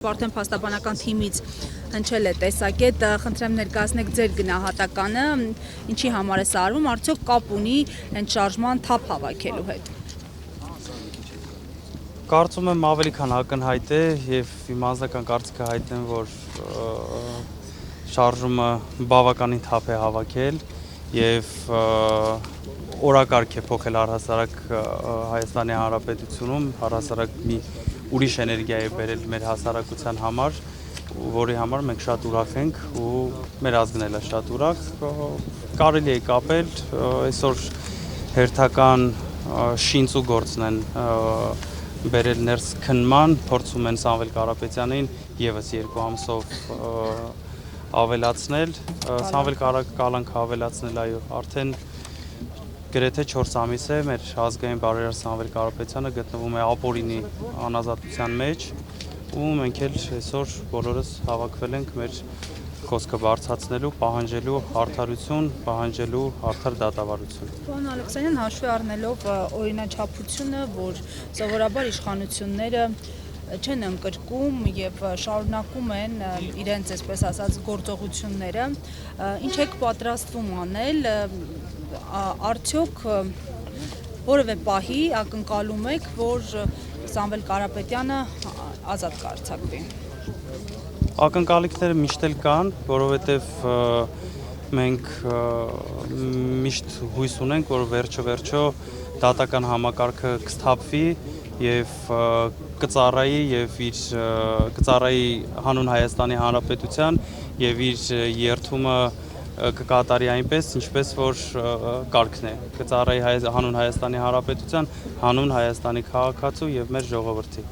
Արդեն փաստաբանական թիմից հնչել է տեսակետ, խնդրեմ ներկայացնեք ձեր գնահատականը, ինչի համար է սա արվում, արդյոք կապ ունի հենց շարժման թափ հավաքելու հետ։ Կարծում եմ ավելի քան ակնհայտ է եւ իմ անձնական կարծիքը հայտնեմ, որ շարժումը բավականին թափ է հավաքել եւ օրակարգ է փոխել առհասարակ Հայաստանի Հանրապետությունում, առհասարակ մի ուրիշ էներգիա է բերել մեր հասարակության համար, որի համար մենք շատ ուրախ ենք ու մեր ազգն էլ է շատ ուրախ։ Կարելի է կապել, այսօր հերթական շինծու գործն են բերել ներս քննման, փորձում են Սամվել Կարապետյանին եւս 2 ամսով ավելացնել, Սամվել Կալանքը ավելացնել, այո, արդեն գրեթե 4 ամիս է մեր ազգային բարերար Սամվել Կարապետյանը գտնվում է ապօրինի անազատության մեջ ու մենք էլ այսօր բոլորս հավաքվել ենք մեր խոսքը բարձրացնելու, պահանջելու արդարություն, պահանջելու արդար դատավարություն։ Պարոն Ալեքսանյան, հաշվի առնելով օրինաչափությունը, որ սովորաբար իշխանությունները չեն ընկրկում եւ շարունակում են իրենց, այսպես ասած, գործողությունները, ինչ եք պատրաստվում անել, արդյոք որևէ պահի ակնկալում եք, որ Սամվել Կարապետյանը ազատ կարձակվի։ Ակնկալիքները միշտ էլ կան, որովհետեւ մենք միշտ հույս ունենք, որ վերջո դատական համակարգը կսթափվի եւ կծառայի եւ կծառայի հանուն Հայաստանի Հանրապետության եւ իր երթումը կկատարի այնպես, ինչպես որ կարգն է, կծառայի հանուն Հայաստանի Հանրապետության, հանուն Հայաստանի քաղաքացու եւ մեր ժողովրդի։